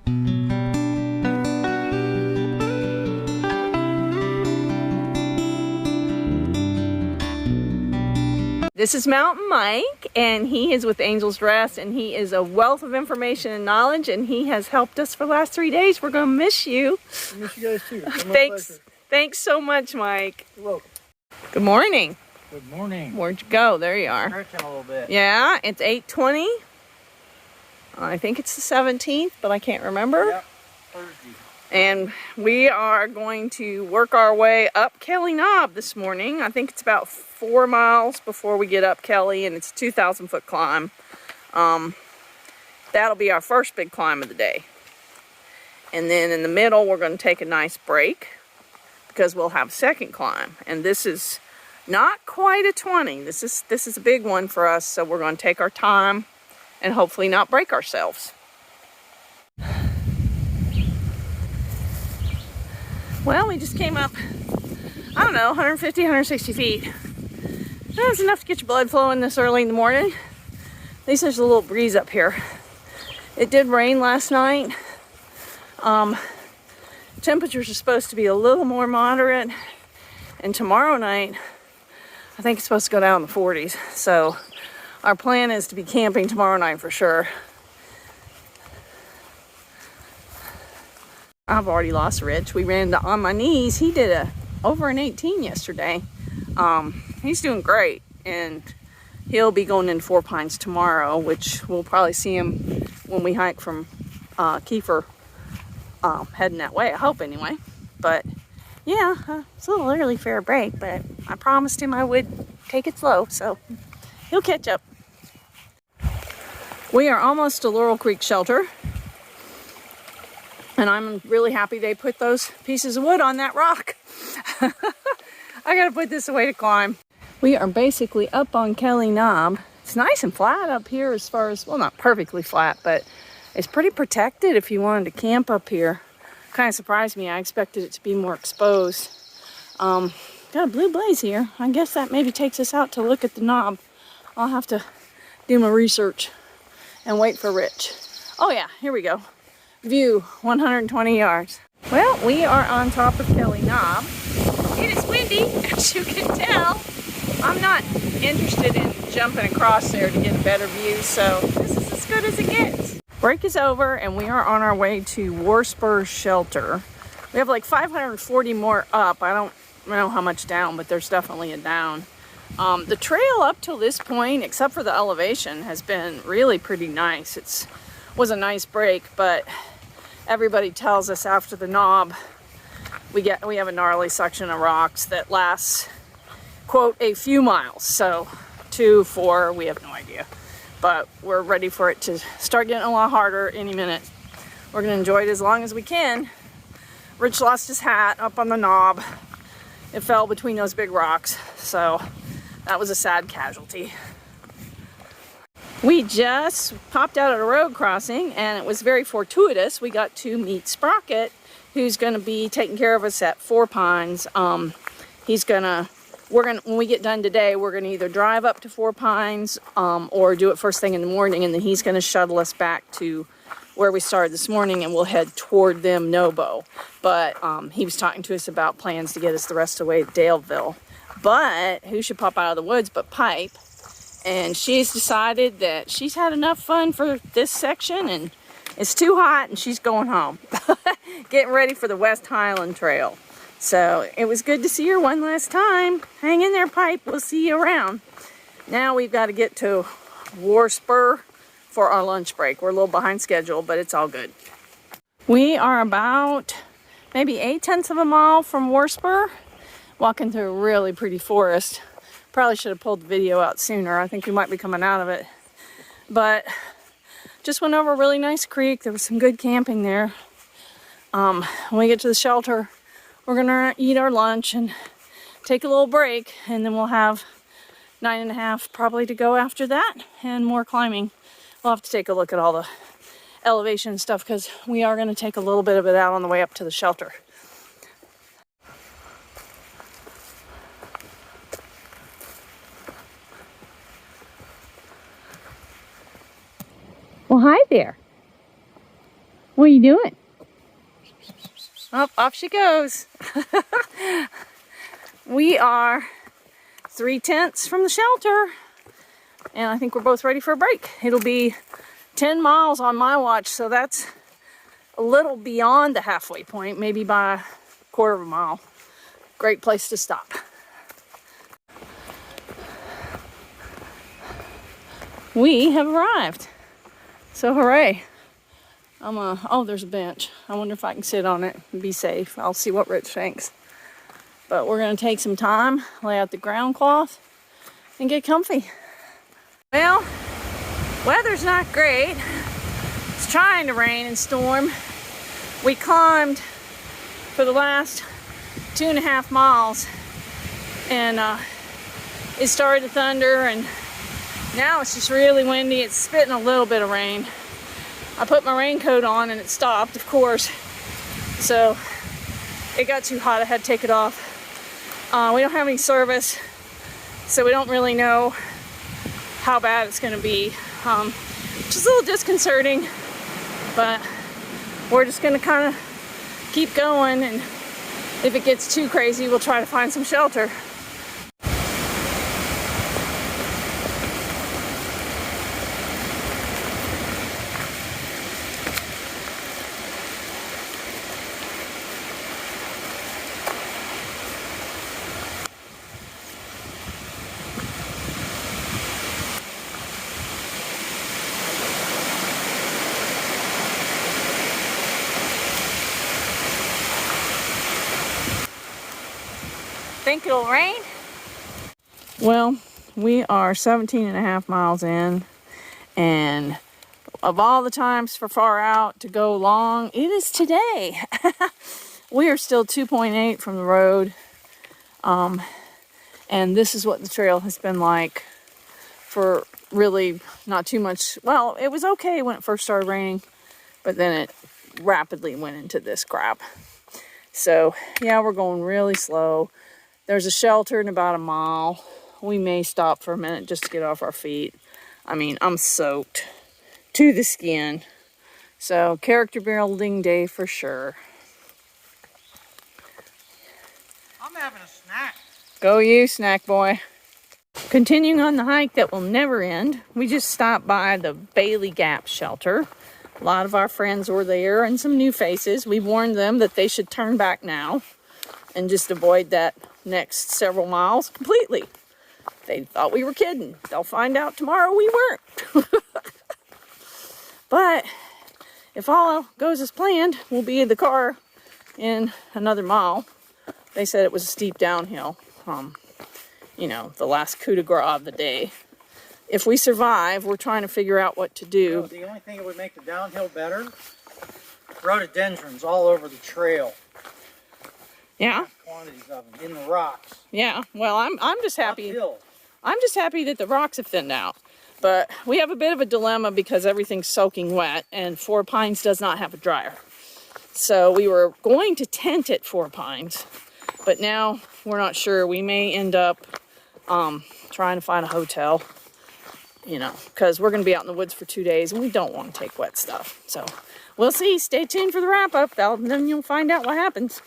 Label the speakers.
Speaker 1: This is Mountain Mike, and he is with Angel's Rest, and he is a wealth of information and knowledge, and he has helped us for the last 3 days. We're going to miss you.
Speaker 2: I miss you guys too. Thanks.
Speaker 1: Thanks so much, Mike.
Speaker 2: You're welcome.
Speaker 1: Good morning.
Speaker 2: Good morning.
Speaker 1: Where'd you go? There you are.
Speaker 2: Stretching a little bit.
Speaker 1: Yeah, it's 8:20. I think it's the 17th, but I can't remember.
Speaker 2: Yep, Thursday.
Speaker 1: And we are going to work our way up Kelly Knob this morning. I think it's about 4 miles before we get up Kelly, and it's a 2,000-foot climb. That'll be our first big climb of the day. And then in the middle, we're going to take a nice break because we'll have a second climb. And this is not quite a 20. This is a big one for us, so we're going to take our time and hopefully not break ourselves. Well, we just came up, I don't know, 150, 160 feet. That was enough to get your blood flowing this early in the morning. At least there's a little breeze up here. It did rain last night. Temperatures are supposed to be a little more moderate. And tomorrow night, I think it's supposed to go down in the 40s. So our plan is to be camping tomorrow night for sure. I've already lost Rich. We ran on my knees. He did over an 18 yesterday. He's doing great, and he'll be going into Four Pines tomorrow, which we'll probably see him when we hike from Keffer, heading that way, I hope anyway. But yeah, it's a little early for a break, but I promised him I would take it slow, so he'll catch up. We are almost to Laurel Creek Shelter. And I'm really happy they put those pieces of wood on that rock. I gotta put this away to climb. We are basically up on Kelly Knob. It's nice and flat up here as far as, well, not perfectly flat, but it's pretty protected if you wanted to camp up here. Kind of surprised me. I expected it to be more exposed. Got a blue blaze here. I guess that maybe takes us out to look at the knob. I'll have to do my research and wait for Rich. Oh yeah, here we go. View 120 yards. Well, we are on top of Kelly Knob. It is windy, as you can tell. I'm not interested in jumping across there to get a better view, so this is as good as it gets. Break is over, and we are on our way to Warspur Shelter. We have like 540 more up. I don't know how much down, but there's definitely a down. The trail up till this point, except for the elevation, has been really pretty nice. It was a nice break, but everybody tells us after the knob we have a gnarly section of rocks that lasts, quote, a few miles. So 2, 4, we have no idea. But we're ready for it to start getting a lot harder any minute. We're gonna enjoy it as long as we can. Rich lost his hat up on the knob. It fell between those big rocks, so that was a sad casualty. We just popped out at a road crossing, and it was very fortuitous. We got to meet Sprocket, who's going to be taking care of us at Four Pines. When we get done today, we're going to either drive up to Four Pines or do it first thing in the morning, and then he's going to shuttle us back to where we started this morning, and we'll head toward them Nobo. But he was talking to us about plans to get us the rest of the way to Daleville. But who should pop out of the woods but Pipe? And she's decided that she's had enough fun for this section, and it's too hot, and she's going home. Getting ready for the West Highland Trail. So it was good to see her one last time. Hang in there, Pipe. We'll see you around. Now we've got to get to Warspur for our lunch break. We're a little behind schedule, but it's all good. We are about maybe 0.8 of a mile from Warspur, walking through a really pretty forest. Probably should have pulled the video out sooner. I think we might be coming out of it. But just went over a really nice creek. There was some good camping there. When we get to the shelter, we're gonna eat our lunch and take a little break, and then we'll have 9.5 probably to go after that, and more climbing. We'll have to take a look at all the elevation stuff because we are gonna take a little bit of it out on the way up to the shelter. Well, hi there. What are you doing? Off she goes. We are 3/10 from the shelter, and I think we're both ready for a break. It'll be 10 miles on my watch, so that's a little beyond the halfway point, maybe by a quarter of a mile. Great place to stop. We have arrived, so hooray. Oh, there's a bench. I wonder if I can sit on it and be safe. I'll see what Rich thinks. But we're gonna take some time, lay out the ground cloth, and get comfy. Well, weather's not great. It's trying to rain and storm. We climbed for the last 2.5 miles, and it started to thunder, and now it's just really windy. It's spitting a little bit of rain. I put my raincoat on and it stopped, of course. So it got too hot, I had to take it off. We don't have any service, so we don't really know how bad it's gonna be. Which is a little disconcerting, but we're just gonna kind of keep going, and if it gets too crazy, we'll try to find some shelter. Think it'll rain? Well, we are 17.5 miles in, and of all the times for far out to go long, it is today. We are still 2.8 from the road, and this is what the trail has been like for really not too much. Well, it was okay when it first started raining, but then it rapidly went into this crap. So yeah, we're going really slow. There's a shelter in about a mile. We may stop for a minute just to get off our feet. I mean, I'm soaked to the skin. So, character building day for sure.
Speaker 2: I'm having a snack.
Speaker 1: Go you, snack boy. Continuing on the hike that will never end, we just stopped by the Bailey Gap shelter. A lot of our friends were there and some new faces. We warned them that they should turn back now and just avoid that next several miles completely. They thought we were kidding. They'll find out tomorrow we weren't. But if all goes as planned, we'll be in the car in another mile. They said it was a steep downhill. You know, the last coup de grace of the day. If we survive, we're trying to figure out what to do.
Speaker 2: You know, the only thing that would make the downhill better, rhododendrons all over the trail.
Speaker 1: Yeah.
Speaker 2: Quantities of them in the rocks.
Speaker 1: Yeah. Well, I'm just happy.
Speaker 2: Uphill.
Speaker 1: I'm just happy that the rocks have thinned out. But we have a bit of a dilemma because everything's soaking wet, and Four Pines does not have a dryer. So we were going to tent at Four Pines, but now we're not sure. We may end up trying to find a hotel, you know, because we're going to be out in the woods for 2 days and we don't want to take wet stuff. So we'll see. Stay tuned for the wrap up. Then you'll find out what happens.